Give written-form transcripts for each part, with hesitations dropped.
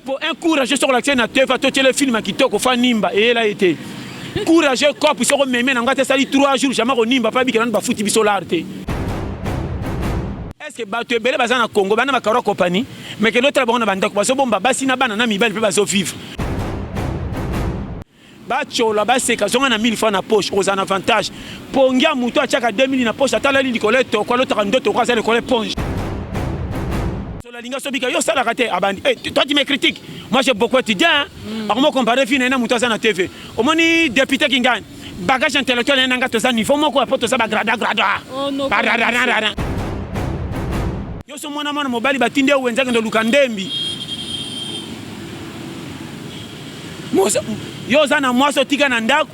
Pour un courageux sur l'accès na TV, tu le film qui toko fa nimba et elle a été. Courageux cop sur même na ngata sali 3 jours jamais nimba pas bi kana ba futi biso l'arte. Est-ce que ba tu belé bazana Congo bana makaro compagnie mais que l'autre ba na banda ko baso bomba basi na bana na mibali pe baso vivre. Ba chola ba seka zonga na 1000 francs na poche aux en avantage. Pongia muto a chaka 2000 na poche atala li collecte quoi l'autre ndoto quoi ça le collecte ponge. Toi tu me critiques. Moi j'ai beaucoup étudié. Par moi comparer fin na muto na TV. Au moni député qui gagne. Bagage intellectuel na ngato ça niveau moko apoto ça ba grada. Oh non. Yo so mwana mwana mobali batinde wenzake ndo lukandembi. Yo zana mwaso tika na ndako.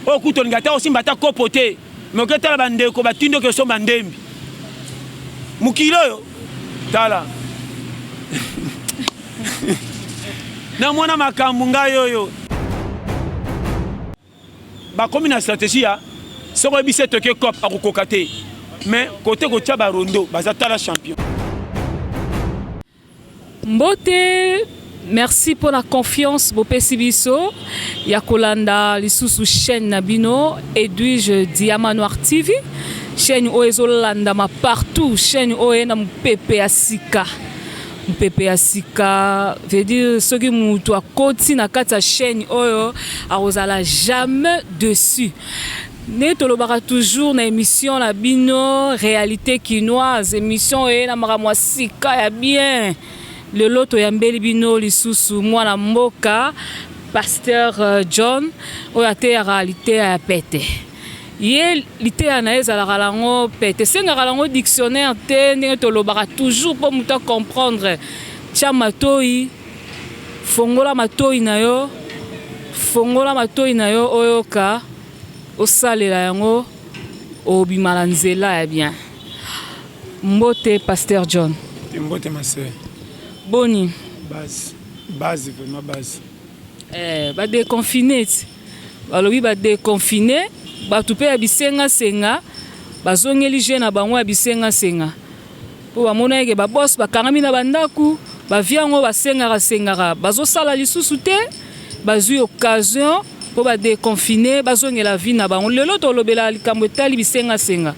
O kuto ngata osimba ta kopote. Mais oketa la bandeko batinde ke so bandembi. Mukilo yo. Tala. Na mwana makambu ngayo yo. Ba komi na stratégie ya soko bise toke cop akokokate. Mais côté ko tia barondo bazata la champion. Mbote, merci pour la confiance Bopesi biso. Yakolanda lisusu chaîne Nabino Edwige Diamant Noir TV. Chaîne Oezolanda ma partout, chaîne Oena Mpepe Asika. Mpepe Asika veut dire ce qui moutou a koti na kata chaîne Oyo arozala jamais dessus. Ne tolobara toujours na émission la bino réalité quinoise émission et na makamwa sika ya bien le loto ya mbeli bino lisusu mwana mboka pasteur John oya te ya réalité ya pete ye lité na ezala lango pete senga lango dictionnaire te ne tolobara toujours pour muta comprendre tia matoi fongola matoi na yo oyoka osalela yango obimala nzela ya bien. Mbote pasteur John. Mbote ma sœur. Boni. Base vraiment base. Ba déconfiné. Balobi ba déconfiné, ba tupe ya bisenga senga, bazongeli je na bango ya bisenga senga. Po ba mona yeke ba boss ba kangami na bandaku, ba viango ba senga bazo sala lisusu te, bazui occasion pour ba déconfiner bazonge la vie na bango lelo tolobela likambo etali bisenga senga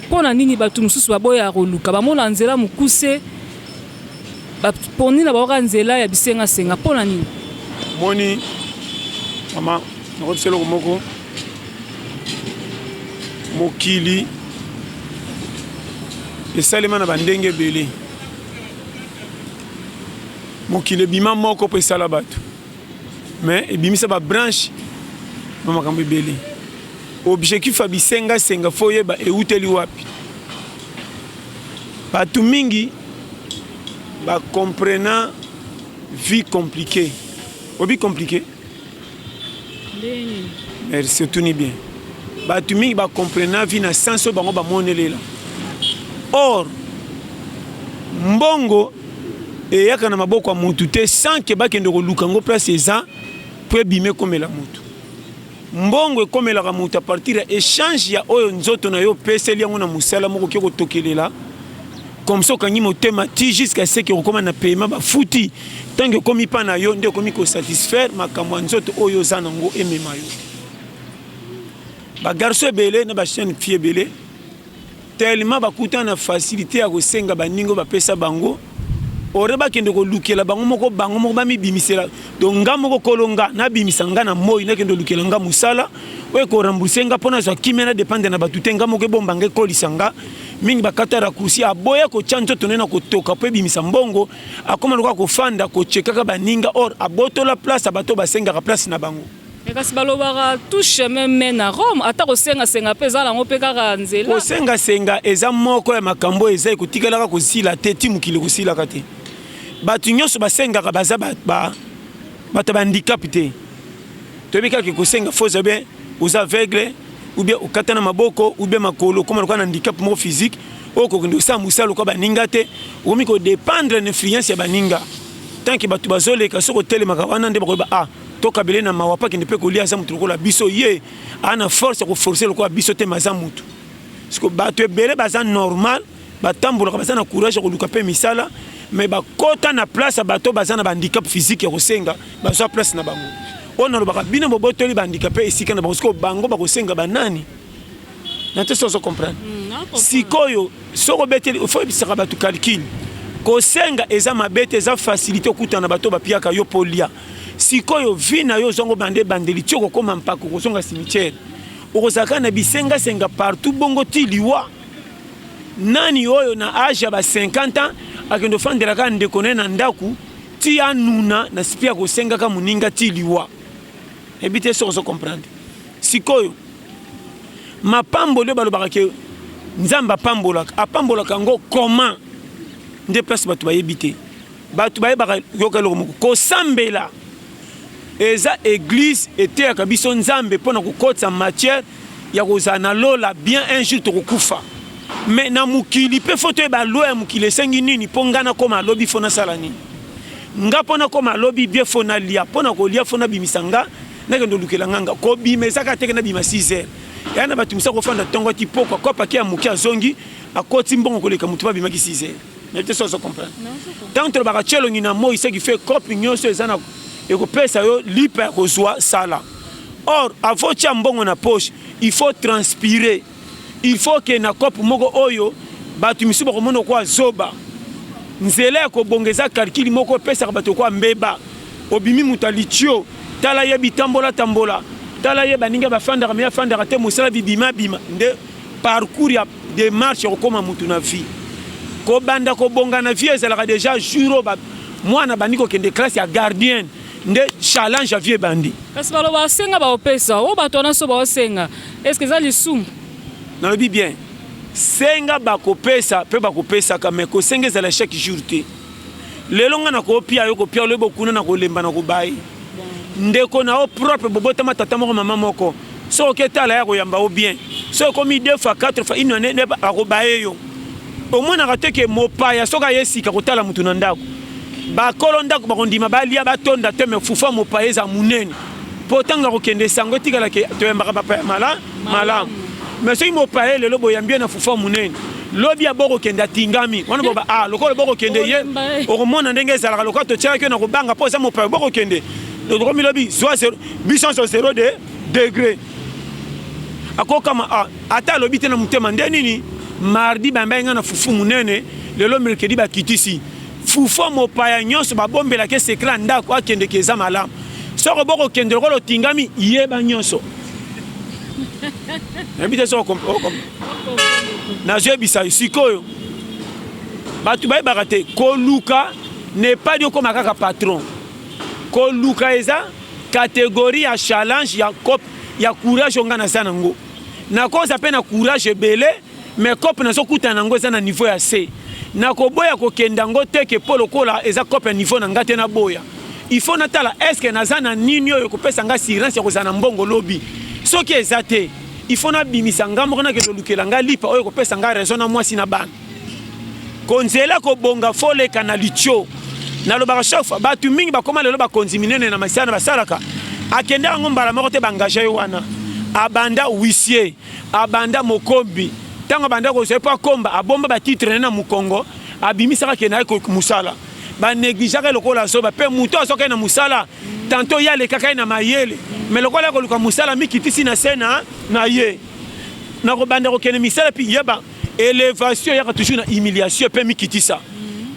pona nini batu mususu baboya koluka bamona nzela mukuse baponi na baoka nzela ya bisenga senga pona nini moni mama nakobiselo komoko mokili esalema na bandenge ebele mokili ebima moko po esala bato mais ebimisa ba branche ba makambo ebele objectif ya bisenga senga foyeba euteli wapi bato mingi ba comprenant vie compliquée obi compliqué merci tout ni bien bato mingi ba comprenant vie na sens bango ba monelela or mbongo eyaka na maboko ya mutu te sans ke bakende koluka ngo place eza pour bime komela mutu mbongo ekomela mutu à partir ya échange ya oyo nzoto na yo peseli yango na musala moko ke kotokelela comme ça kanyi motema ti jusqu'à ce que okoma na paiement ba futi tant que komi pa na yo nde komi ko satisfaire makambo nzoto oyo za nango emema yo ba garçon ebele na ba chaîne fille ebele tellement bakuta na facilité ya kosenga baningo bapesa bango oreba kende ko lukela bango moko bami bimisela donc ngamo ko kolonga na bimisa nga na moyi na kende lukela nga musala we ko rembourser pona za kimena dépendre na batute ngamo ke bomba nge kolisanga mingi bakata rakusi aboya ko chanzo tonena ko toka pe bimisa mbongo akoma lokwa ko fanda ko chekaka baninga or aboto la place abato basenga ka place na bango kasi balobaka touche même na Rome ata ko senga peza la ngo pe kaka nzela ko senga eza moko ya makambo eza ekotikalaka ko sila te timukile ko sila ka te batu nyonso basengaka baza bato handicap te tobika ke kosenga faux bien aux aveugles ou bien okata na maboko ou bien makolo comme na handicap mo physique oko kendo sa musalo ko baninga te omi ko dépendre na influence ya baninga tant que batu bazoleka soko telemaka wana nde bako ba toka belé na mawapa ki ne pe kolia za mutu la biso ye ana force ko forcer le ko biso te maza mutu parce que batu belé baza normal batambola baza na courage ko luka pe misala mais bakota na place ya bato baza na handicap physique ya kosenga bazwa place na bango on alobaka bino bobotoli handicapé esika na bango siko bango bakosenga banani na te sozo comprendre sikoyo soko beteli il faut bisaka bato calcul kosenga eza mabete eza facilité okutana bato bapiaka yo polia sikoyo vina yo zongo bandeli tioko koma mpako kozonga cimetière okozaka na bisenga senga partout bongo ti liwa nani oyo na âge ya ba 50 ans akendo fandela ka ndeko na ndaku ti anuna na sipia kosenga ka muninga ti liwa ebite so comprendre sikoyo mapambolo balobaka ke nzamba apambolaka ngo comment nde place bato bayebite bato bayebaka yokaloko moko kosambela eza église eteyaka biso nzambe mpona kokotisa matière ya kozala na lola bien un jour tokokufa mais na mokili mpe fo toyeba lo ya mokili esengi nini mpo nga nakoma alobi fo nasala nini nga mpo nakoma alobi bie fo nalia mpo na kolia fo nabimisa nga nakende olukela nganga kobima ezaka teke nabima 6 heures ya na bato misa kofanda ntongo ti pokwa kopaki ya moke azongi akoti mbongo koleka motu babimaki 6 heures mais te sozo comprendre tant tolobaka tielongi na moi ce qui fait kopi nyonso eza na ekopesa yo lipa ya kozwa sala or avant tia mbongo na poche il faut transpirer il faut que na kopi moko oyo bato misu bakomona kwa zoba nzela ya kobongeza calcul moko epesaka bato kwa mbeba obimi mutu alitio tala yebi tambola tala yeba ninga bafandaka me afandaka te mosala bibima nde parcours ya démarche okoma mutu na vie kobanda kobonga na vie ezalaka déjà jour mwana bandi kokende classe ya gardien nde challenge ya vie bandi kasi baloba basenga baopesa o bato wana so baosenga est ce que eza lisumu nalobi bien senga bakopesa mpe bakopesaka me kosenga ezala chaque jour te lelo nga na kopia yo kopia olobi okuna na kolemba na kobaye ndeko na o propre bobotama tata moko mama moko so oketala ya koyamba o bien so ekomi 2 fois 4 fois une année akobaye yo omonaka te ke mopaya soki ayesika kotala mutu na ndako bakolo ndako bakondima balia batonda te me fufa mopaya eza munene mpo tanga kokende sango etikala ke toyambaka bapaya malamu mais soki mopaya lelo boyambi na fufa munene lobi ya bokokende atingami wana boba lokola bokokende ye okomona ndenge ezalaka lokola totiaki yo na kobanga mpo eza mopaya bokokende lokomi lobi biso so 0 degré akokama ata alobi te na motema nde nini mardi bambai nga na fufu munene lelo mercredi bakitisi fufu mopaya nyonso babombelaki sekla ndako akendeke eza malamu soko bokokende lokola otingami yeba nyonso ebite soko nazoyebisa sikoyo bato bayebaka te koluka ne pas dio koma kaka patron koluka eza catégorie ya challenge ya courage onga naza nango nakoza mpe na courage ebele mais kope nazokutana nango eza na niveau ya C nakoboya kokenda ngo teke mpo lokola eza kope ya niveau na nga te naboya il faut natala eske naza na nini oyo kopesa nga assurance ya kozala na mbongo lobi soki eza te il faut nabimisa nga moko nakende olukela nga lipa oyo kopesa nga raison na mwasi na bana konzela kobonga fo leka na litio nalobaka chaque fois bato mingi bakoma lelo bakonzi minene na masala na basalaka akende yango mbala moko te bangaje yo wana abanda huissier abanda mokombi ntango abanda kozwa mpo akomba abomba batitre na mokongo abimisaka kende aye mosala banégligaka lokola zoba mpe moto azokaki na mosala tanto ye alekaka ye na mayele me lokola ya koluka mosala mikitisi na se na ye nakobanda kokende misala mpi yeba élévation yaka toujours na humiliation mpe mikitisa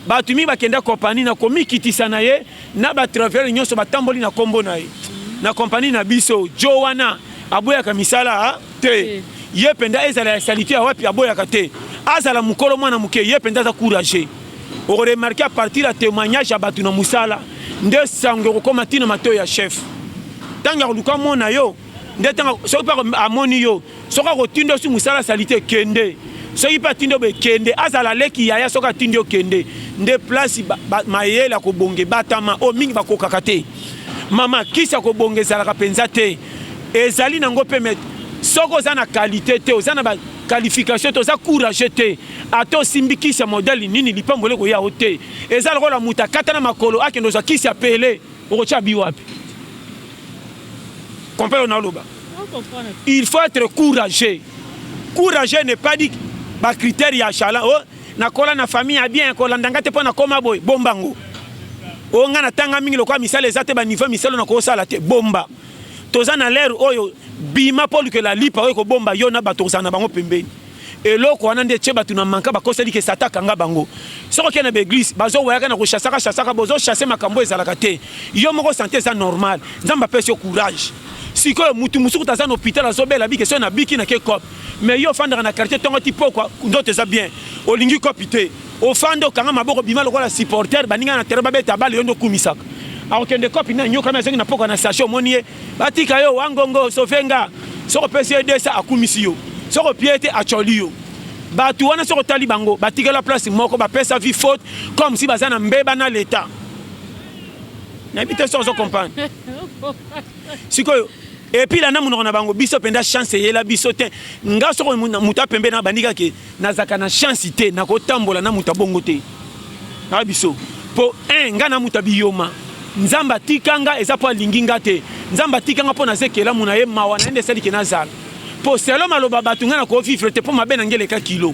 bato mingi bakenda kompani na komikitisa na ye na batravers nyonso batamboli na kombo na ye na kompani na biso jo wana aboyaka misala te ye penda ezala ya salite ya wapi aboyaka te azala mokolo mwana moke ye penda aza courage okoremarke a partir ya témoignage ya bato na mosala nde sango ekokoma ntina mateo ya chef ntango akoluka mona yo nde ntango soki mpe amoni yo soki akotinda osi mosala salite kende soki mpe atindi obe kende azala leki yaya soki atindi okende nde place mayele akobonge batama o mingi bakokaka te mama kisi akobonge ezalaka mpenza te ezali nango mpe me soki oza na qualité te oza na baqualification te oza courage te ata osimbi kisi ya modele nini lipambole koya o te eza lokola moto akata na makolo akende ozwa kisi ya pele okotya bi wapi comprendre naloba il faut être courageux. Courageux n'est pas dit ba critère ya chala na kola na famille ya bien ko landanga te pona koma boy bombango o nga na tanga mingi lokwa misala ezate ba niveau misala na ko sala te bomba toza na l'air oyo bima pour que la lipa oyo ko bomba yo na bato sana bango pembeni eloko wana nde tsheba tuna manka bakoseli ke sataka nga bango soko ke na l'église bazo wayaka na ko chasaka bozo chasser makambo ezalaka te yo moko santé ça normal nzamba pese courage sikoyo mutu musuku taza na hôpital azobela biki so na biki na ke cop mais yo fandaka na quartier tongo ti pokwa ndoto eza bien olingi kopite ofando kanga maboko bima lokola supporter baninga na terrain babeta bale yo ndo kumisaka akokende kopi na nyoka na zengi na pokwa na station monie batika yo wangongo sofenga soko pese desa akumisi yo soko piete acholi yo batu wana soko tali bango batika la place moko ba pesa vie faute comme si bazana mbeba na l'état na bité so comprendre sikoyo et puis la namu na bango biso penda chance yela biso te nga soko muta pembe na bandika ke nazaka na chance te na kotambola na muta bongo te na biso po nga na muta biyoma nzamba tikanga eza po linginga te nzamba tikanga po na zekela muna ye mawa na ende sali ke nazala po selo maloba batunga na ko vivre te po mabe na ngele ka kilo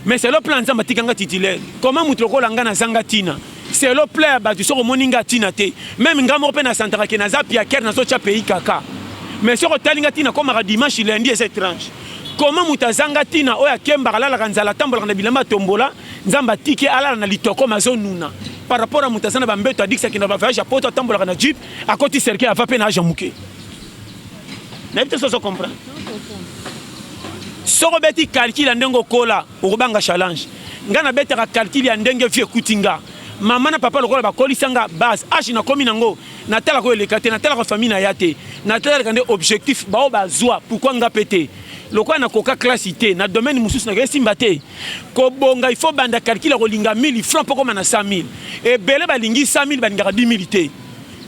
mais c'est le plan nzamba tikanga titulaire comment mutu ko langa na zanga tina c'est le plan batu soko moninga tina te même ngamo pe na santara ke na zapia ker na so cha pays kaka mais soko talinga tina comme dimanche lundi et étrange comment mutazanga tina oya kemba la kanzala tambola na bilamba tombola nzamba tike ala na litoko mazonuna par rapport à mutazana bambeto adikisa kina ba voyage poto tambola na jeep à côté cercle ava pe na jamuke na bito so comprendre soko beti calcul ndengo kola okubanga challenge ngana betaka calcul ya ndenge vie kutinga mama na papa lokola bakolisanga base ashi na komi nango natala ko elekate natala ko famille na yate natala kande objectif bao bazwa pourquoi nga pété lokola na koka classité na domaine mususu na kesimba te ko bonga il faut banda calcul ko linga 1000 francs poko na 100000 et belé balingi 100000 balingaka 10000 te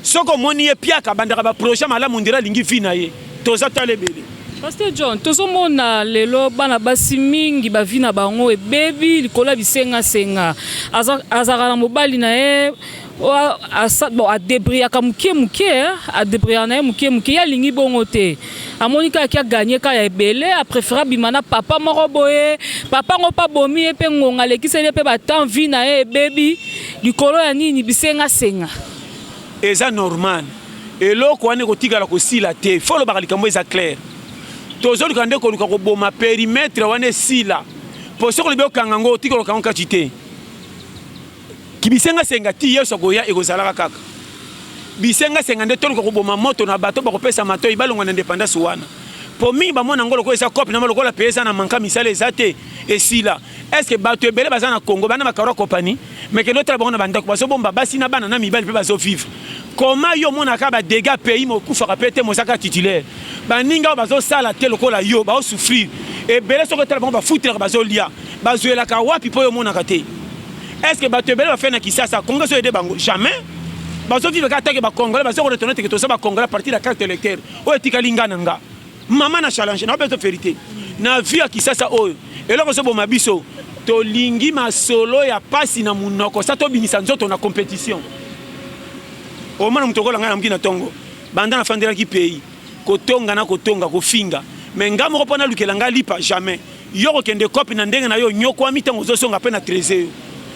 soko moni e piaka bandaka ba projet mala mondira lingi vina ye toza tale belé Pasteur John, tozomona lelo bana basi mingi bavina bango ebebi likola bisenga senga azaka na mobali na ye bon adebriaka muke adebriaka na ye muke ya lingi bongo te amoni kaka kia gagné kaka ya ebele apréféra bimana papa moko boye papa ngo pa bomi ye mpe ngonga alekiseli mpe batan vi na ye ebebi likolo ya nini bisenga senga eza normal eloko wana ekotikala kosila te fo lobaka likambo eza clair tozoli kande ko luka ko boma périmètre wane sila po soko libe okanga ngo tikolo kango kati te kibisenga senga ti yeso goya ekozalaka kaka bisenga senga nde toluka ko boma moto na bato bakopesa mato ibalonga na indépendance wana po mingi bamona ngolo ko esa copie na maloko la pesa na manka misale ezate esila est-ce que bato ebele baza na Congo bana bakaro compagnie mais que l'autre bana bandako baso bomba basi na bana na mibali pe baso vivre comment yo mona ka ba dégâts pays mo kufa rapete mo saka titulaire baninga bazo sala te lokola yo ba souffrir et belé soko tala ba foutre bazo lia bazoela ka wapi po yo mona ka te est-ce que bato ebele ba fait na kisasa Congo so aider bango jamais bazo vivre ka take ba Congolais bazo retourner te que to sa ba Congolais partir la carte électeur o etika lingana nga mama na challenge na beto vérité na vie ya kisasa oyo eloko so boma biso to lingi masolo ya pasi na munoko sa to binisa nzoto na compétition o mana mutokola ngana mkina tongo banda na fandela ki pays kotonga na kotonga kofinga mais ngamo ko pona lukela ngalipa jamais yoko kende kopi na ndenge na yo nyoko amitango zosonga pe na trésor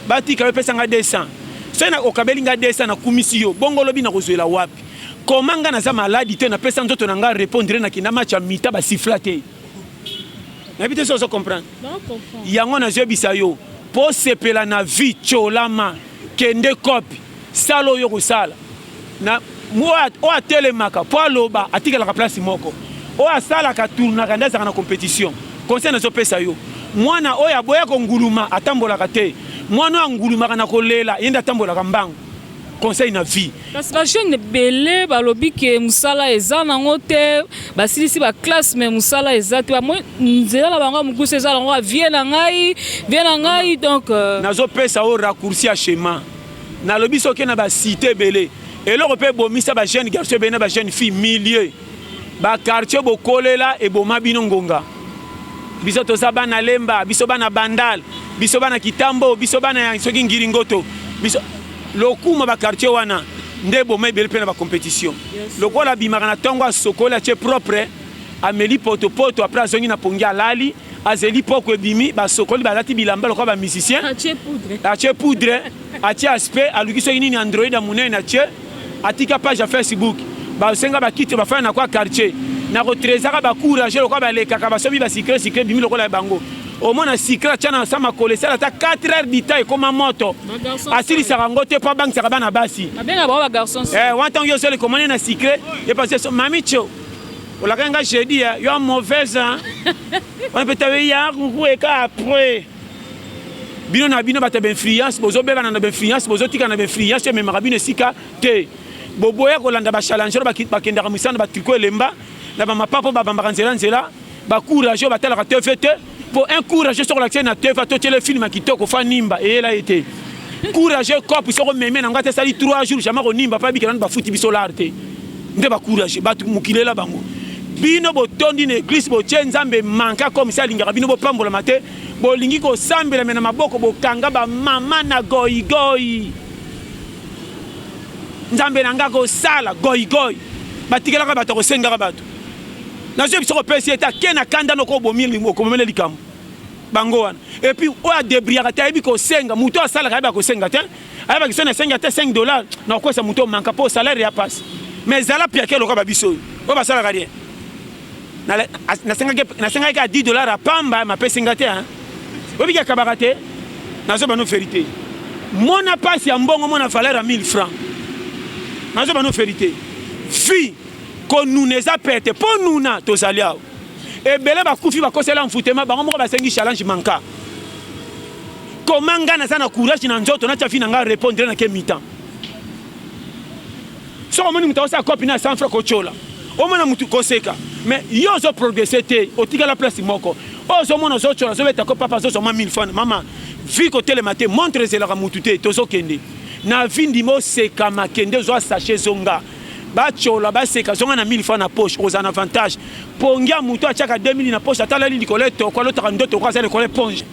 batika yo pesa nga 200 sena okabeli nga 200 na kumisi yo bongo lobi na kozuela wapi komanga na za maladi te na pesa nzoto na nga répondre na kina match ya mita ba sifflater na bité so comprendre yango na zo bisa yo po sepela na vie cholama kende kopi salo yo kosala na moi o atelemaka po aloba atikala ka place moko o asala ka tourna ka ndaza na compétition conseil na zo pesa yo mwana o ya boya ko nguluma atambola ka te mwana nguluma kana kolela yenda atambola ka mbango conseil na vie parce que jeune belé balobi ke musala eza nango te basilisi ba classe mais musala eza te moi nzela la bango mukusa eza nango vie na ngai donc nazo pesa o raccourci à chemin na lobi soke na ba cité belé et le repère bomisa ba jeune garçon bena ba jeune fille milieu ba quartier bokolela e bomabino ngonga biso to sabana lemba biso bana bandal biso bana kitambo biso bana soki ngiringoto biso lokuma ba quartier wana ndebo mai bele pena ba compétition lokola bimaka na tongo sokola che propre ameli poto après azongi na pongi alali azeli poko ebimi basokoli balati bilamba lokola ba musicien atie poudre atie aspect aluki soki nini android ya monene atie atika page ya Facebook basenga bakiti bafanya na kwa quartier na kotrezaka bacourage lokola balekaka basobi basikre bimi lokola bango omona sikre atia na sama kolesala ata 4 heures du temps ekoma moto asilisaka yango te mpo abangisaka bana basi wantango yo osoli komone na sikre epase mami tio olakanga jeudi yo mauvaise on peut te ya eka après bino na bino bata influence bozo beba na influence bozo tika na influence mais marabino sika te boboya kolanda ba challenger bakenda ka misana ba triko elemba na ba mapapa ba bamba nzela ba courage ba tala ka te fete pour un courage sur l'accès na te fa to le film kitoko fa nimba et là été courage cop so ko meme na ngata sali 3 jours jamais ko nimba pa bikana ba futi biso l'arte nde ba courage ba mukilela bango bino botondi na église botie nzambe manka comme ça lingaka bino bopambola mate bolingi ko sambela mena maboko bokanga ba mama na goigoi nzambe nanga ko sala goigoi batikelaka bato ko sengaka bato nazo biso ko pesi eta kena kanda no ko bomili ko momele likambo bango wana et puis o a débriaka ta ebi ko senga muto asala ka ba ko senga te ayaba ki sona senga te $5 na ko sa muto manka po salaire ya passe mais zala pia ke loka ba biso o ba sala ka rien na senga ka $10 a pamba ma pesi ngate hein obi ka kabakate nazo ba no vérité mona passe ya mbongo mona valeur à 1000 francs nazo ba no vérité fi ko nous ne za pete po nous na to zalia e bele ba kufi ba kosela mfutema bango moko ba sengi challenge manka komanga na sana courage na nzoto na tafi na nga répondre na ke mitan so ko moni mutaosa copie na 100 francs ko chola o mona mutu koseka mais yo zo progresser te otika la place moko o zo mona zo chola zo beta ko papa zo so 1000 francs mama vi ko tele maté montre zela ka mutu te to zo kende na vindi mo seka makende zo sachet zonga ba chola ba seka zonga na 1000 francs na poche aux en avantage pongia mutu a chaka 2000 na poche atala li likoleto ko lota ndoto ko za le ko éponge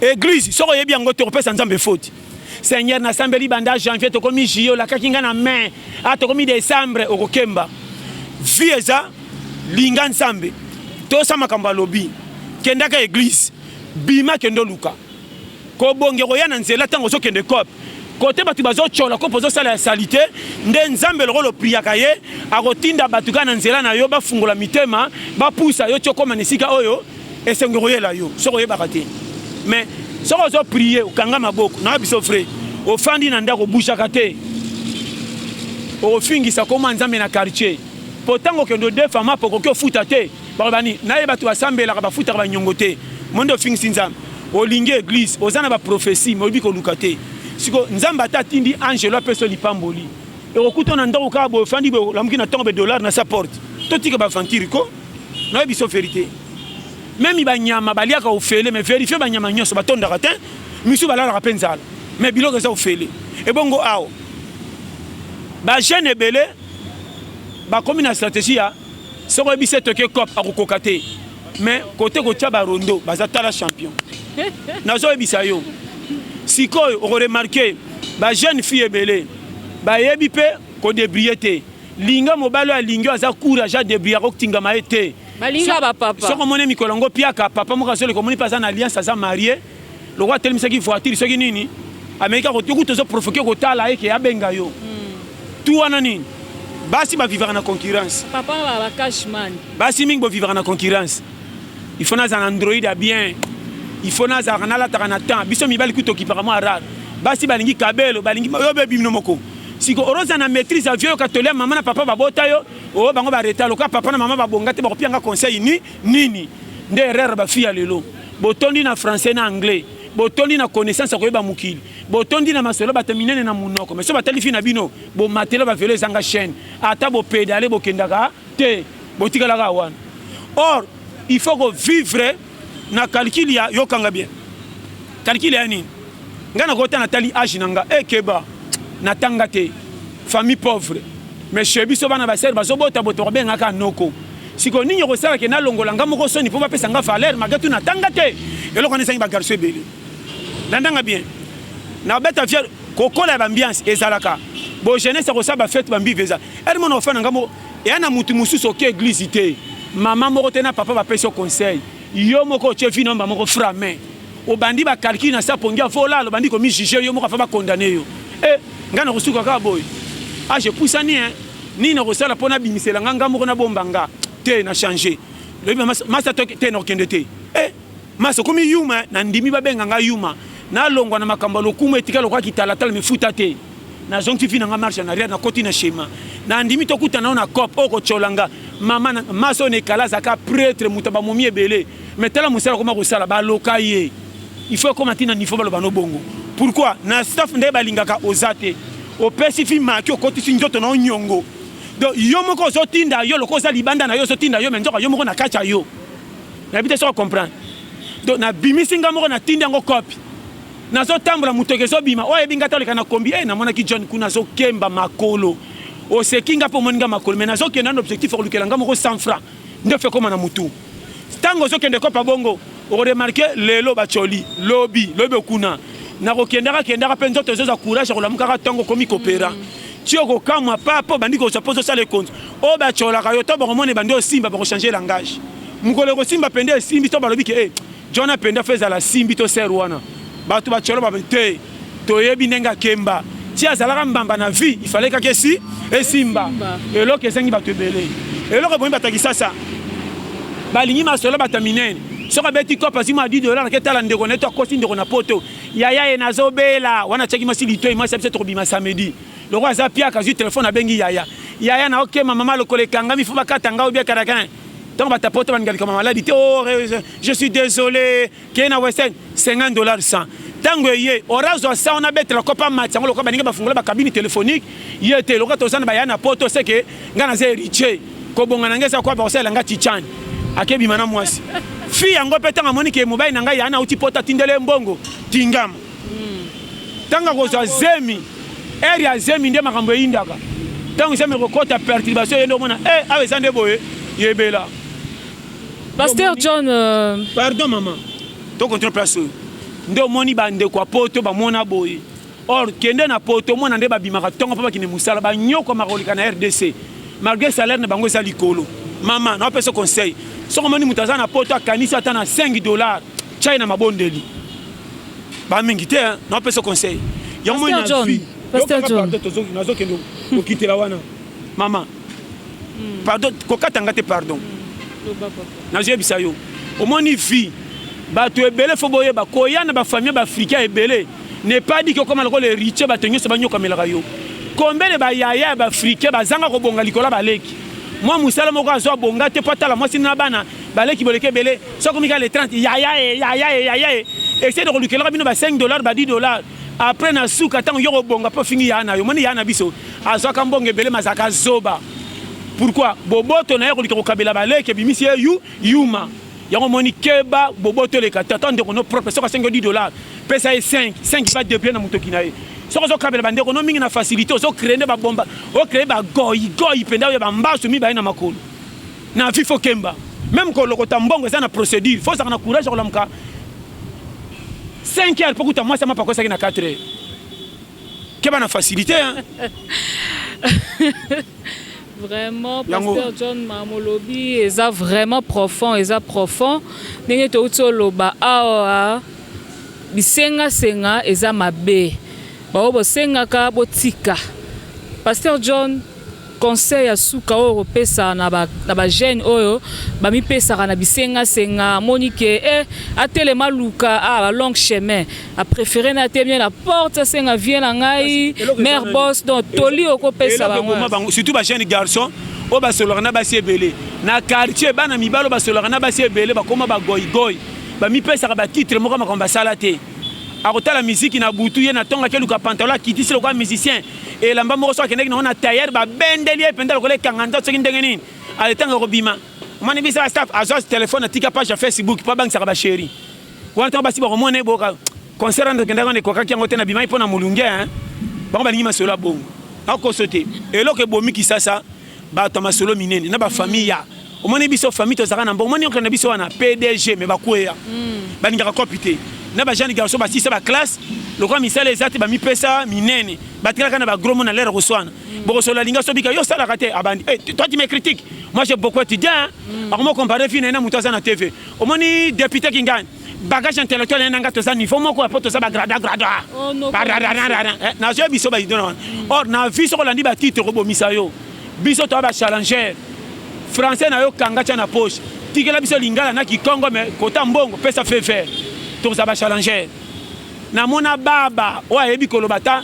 église soko yebi yango te repesa nzambe faute Seigneur na sambeli banda janvier to komi jio la kakinga na main a to komi décembre okokemba vieza linga nsambe to sama kamba lobi kenda ka église bima kendo luka ko bonge ko yana nzela tango so kende cop côté batu bazo chola ko pozo sala ya salité nde nzambe lo priaka ye akotinda batu kana nzela na yo ba fungola mitema ba pusa yo choko manisika oyo esengero yela yo soko yebaka te mais soko zo prier okanga maboko na biso frère ofandi na ndako bushaka te ofingisa koma nzambe na quartier potango kendo de fama poko ko futa te bani na yeba tu asambela ka bafuta ka nyongo te mondo ofingisi nzambe olingi église ozana ba prophétie mobi ko lukate siko nzambe atindi angelo apeso lipamboli e okuto na ndako ka bo ofandi bo lamuki na tombe $, na sa porte to tika ba fantiri ko na biso vérité même banyama baliaka ofele mais vérifier banyama nyonso batondaka te misu balala penzala mais biloko za ofele e bongo awo ba jeune belé ba komi na stratégie ya soko ebise toke cop akokoka te mais côté ko tia ba rondo bazatala champion nazo ebisa yo sikoyo o remarquer ba jeune fille belé ba yebi pe ko débrier te linga mobalo ya linga aza courage a débrier ko tinga maete balinga ba papa soko mone mikolongo piaka papa mo kasole ko moni pasa na alliance aza marié le roi tel misaki voiture soki nini amerika ko tuku tozo provoquer ko tala eke abenga yo tout wana nini basi ba vivre na concurrence papa ba cashman basi mingi bo vivre na concurrence il faut na un android à bien il faut na za na la tarana temps biso mi bali kuto ki par moi rare basi balingi kabelo balingi yo bebi no moko siko oroza na maîtrise avion catholique maman na papa babota yo o bango ba retalo ka papa na maman babonga te ba kopianga conseil nini nde erreur ba fia lelo botondi na français na anglais botondi na connaissance ko yeba mukili botondi na masolo bataminene na munoko mais so batali fi na bino bo matelo ba velo zanga chaîne ata bo pédaler bo kendaka te botikala ka wana or il faut que vivre na calcul ya yokanga bien calcul ya nini ngana kota na tali âge nanga ekeba na tangate famille pauvre mais chez biso bana ba ser bazobota boto benga ka noko siko ninyo ko sala ke na longola ngamo ko soni po ba pesa nga valeur magatu na tangate eloko nisa ba garçon belé landanga bien na beta fier kokola ba ambiance ezalaka bo jeunesse ko saba fête ba mbiveza elle mon enfant ngamo e ana mutu mususu ke église té maman moko tena papa ba pesa conseil yo moko che vino mba moko frame obandi ba calcul na sa pongia vola lo bandi ko mi juger yo moko fa ba condamner yo ngana kosuka ka boy je pousse ni ni na kosala pona bimisela nganga moko na bombanga te na changer le masa to te no kendete masa komi yuma na ndimi ba benga nga yuma na longwa na makamba lokumu etikalo kwa kitala tala mifuta te na zonki fina nga marche na arrière na koti na schéma na ndimi to kutana na cop oko cholanga mama maso ne kala zaka prêtre mutaba momi ebele metala musala koma kosala ba lokaye il faut comment tina niveau ba no bongo pourquoi na staff nde balingaka ozate o pesifi maki o koti sinjoto na nyongo donc yo moko zo tinda yo loko za libanda na yo zo tinda yo menzoka yo moko na kacha yo na bité so comprendre donc na bimisinga moko na tinda ngo copie na zo tambula mutoke zo bima oye binga toleka na kombi na mona ki John kuna zo kemba makolo o sekinga po moninga makolo mais na zo kenda na objectif ko lukela ngamo ko 100 francs nde fe koma na mutu tango zo kende ko pa bongo o remarquer lelo bacholi lobi kuna na ko kendaka penzo to zo courage ko lamuka tango komi kopera tioko kama papa bandi ko suppose ça les comptes o bachola ka yo to ba mona bandi o simba ba ko changer langage mukole ko simba pende simbi to balobi ke Jona penda feza la simbi to serwana batu bacholo ba te to yebi nenga kemba ti azalaka mbamba na vie il fallait que si et simba et lo ke sengi batu belé et lo ke bon bataki sasa balingi masolo bataminene soka beti ko pasi ma $10 ke tala ndeko neto kosi ndeko na poto yaya e nazobela wana cheki masili to ima sepse to bima samedi le roi za pia ka ju téléphone abengi yaya na ok mama lo kolekanga mi fuba katanga obia karakan donc ba tapoto ban gali comme maladie oh je suis désolé kena western $50 100 tango ye orazo sa on a bête la copa match ngolo ko baninga bafungula ba cabine téléphonique yete lokata osana ba yana poto c'est que ngana ze riche ko bonga nangesa kwa ba osala ngati chani akebi mana mwasi fi yango petanga monike mobile nanga yana uti pota tindele mbongo tingama tanga ko za zemi area zemi nde makambo yindaka tango zemi ko kota perturbation yendo mona awe zande boye yebela Pasteur John pardon maman to contrôle place ndo moni bande kwa poto ba mona boye or kende na poto mona nde babimaka tongo papa kine musala ba nyoko makolika na RDC malgré salaire na bango sa likolo maman na pesa conseil soko moni mutaza na poto akanisa ata na $5 chai na mabondeli ba mingi te na pesa conseil ya mo na vie Pasteur John nazo kendo okitela wana maman pardon kokatanga te pardon na je bisa yo omoni vie bato ebele fo boye ba koyana ba famille ba africain ebele ne pas dit que comme les riches bato nyoso ba nyoka melaka yo kombele ba yaya ba africain bazanga ko bonga likola baleki moi musala moko azo bonga te patala moi sina bana baleki boleke ebele so comme les 30 yaya essayer de lukela bino ba $5 ba $10 après na suka tango yo bonga po fingi yana yo moni yana biso azo ka mbonga ebele mazaka zoba. Pourquoi boboto na yako likoko kabela baleke bimisi yuma yango moni keba boboto le katata ndeko no propre soka $5 pesa e 5 pas de bien na mutoki na ye soka zo kabela bandeko no mingi na facilité zo créer ba bomba o créer ba goyi penda ya ba mbaso mi ba na makolo na vifo kemba même ko lokota mbongo za na procédure faut ça na courage ko lamka 5 heures pour que moi ça m'a pas ça na 4 heures keba na facilité hein. Vraiment, Pasteur John Mamolobi, eza vraiment profond, eza profond. Ndenge to utoloba awa bisenga senga eza mabe. Ba obo senga ka botika. Pasteur John conseil asuka o pesa na ba jeune oyo ba mi pesa na bisenga senga monike atele maluka a long chemin a préféré na temia la porte senga vient na ngai mère boss donc toli oko pesa bango surtout ba jeune garçon o ba solorana ba sebele na quartier bana mibalo ba solorana ba sebele ba koma ba goy ba mi pesa ba titre moko makomba salate a la musique na butu ye na tonga ke luka pantalon kiti selo kwa musicien et lamba moko so keneki na tailleur ba bendelie pendalo ko le kanganda so kindenge nini ale tanga ko bima mani bisa staff azos téléphone atika page Facebook pa bank sa ba chéri wana to ba si ba mone boka concert ndo kendanga ne koka kiango tena bima ipona mulunge hein ba ba lingima solo bongo ako sote eloko bomi kisasa ba to masolo minene na ba famille ya omoni biso famille to zaka na mbongo moni okana biso wana PDG me ba kweya ba ninga kopite na ba jeune garçon ba sisa ba classe le grand misala ezati ba mi pesa minene ba tiraka na ba gros mona l'air roswana bo so la linga so bika yo sala raté abandi toi tu me critiques Moi j'ai beaucoup étudié. Alors moi comparé finalement mutoza na TV. Au moins député qui gagne. Bagage intellectuel n'a pas niveau moi quoi pour ça grada. Oh non. Na je biso ba idona. Or na vie sur landi ba titre robo misayo. Biso to ba challenger. Français na yo kanga cha na poche. Tikela biso lingala na ki Congo mais kota mbongo pesa fait faire. To ça ba challenger. Na mona baba o ayebi kolobata.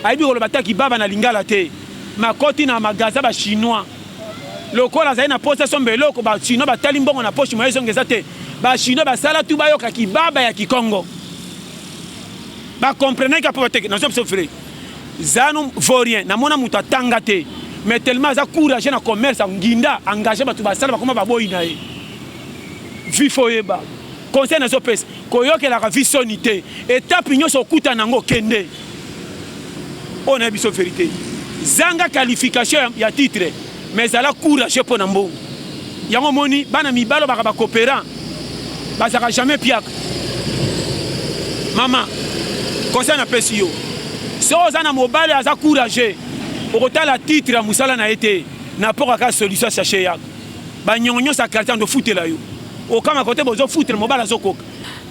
Ayebi kolobata ki baba na lingala te. Makoti na magaza ba chinois. Lokola za na poste sombelo ko ba chinois ba tali mbongo na poche mo ezongeza te. Ba chinois ba sala tu ba yoka ki baba ya ki Congo. Ba comprenez ka pour te na so frère. Zanu vaurien na mona muta tangate. Mais tellement za courage na commerce nginda engagé ba tu ba sala ba koma ba boyina e. Vifoyeba. Conseil na so pesa. Koyoke la visonité. Étape nyo so kuta nango kende. On a biso vérité. Zanga qualification ya titre. Mais ça la courage pour nambo. Yango moni bana mibalo ba coopérant. Ba ça jamais piak. Maman, conseil na pesi yo. So zana mobile aza courage. Okota la titre ya musala na été. Na pour ka solution chercher yak. Ba nyonyo sa quartier de foot la yo. O kama côté bozo foot mobile azoko.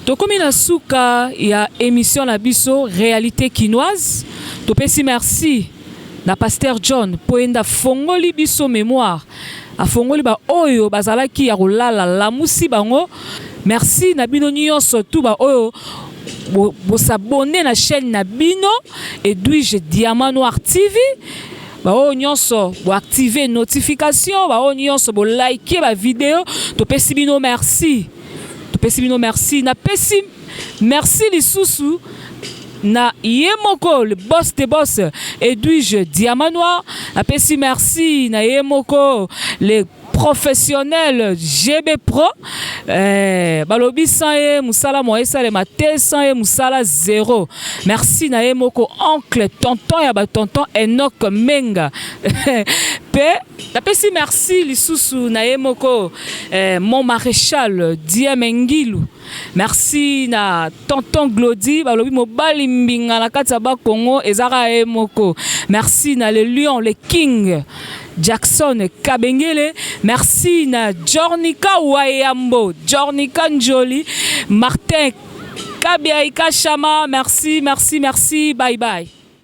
Tokomi na suka ya émission na biso réalité quinoise. Topesi merci na Pasteur John poenda fongoli biso mémoire. A fongoli ba oyo bazalaki ya kolala la musi bango. Merci na bino nyonso tout ba oyo bo s'abonner na chaîne na bino Edwige Diamant Noir TV. Ba oyo nyonso bo activer notification, ba oyo nyonso bo liker ba vidéo. Topesi bino merci. Topesi bino merci na pesi merci lisusu na Yemoko, le boss des boss, Edwige Diamant Noir. Apesi merci na Yemoko, les professionnels GB Pro. Balobi sans Moussala Moïsa le matin sans Moussala 0. Merci na Yemoko, oncle, tonton ya ba tonton Enoch Menga. Apesi merci lisusu na Yemoko, mon maréchal Diamengilu. Merci na tonton Glody balobi mobali mbinga na kati ya ba Congo ezaka Yemoko. Merci na le lion le king Jackson Kabengele. Merci na Jornika Wayambo, Jornika Njoli, Martin Kabiaika Chama. Merci, merci, merci. Bye bye.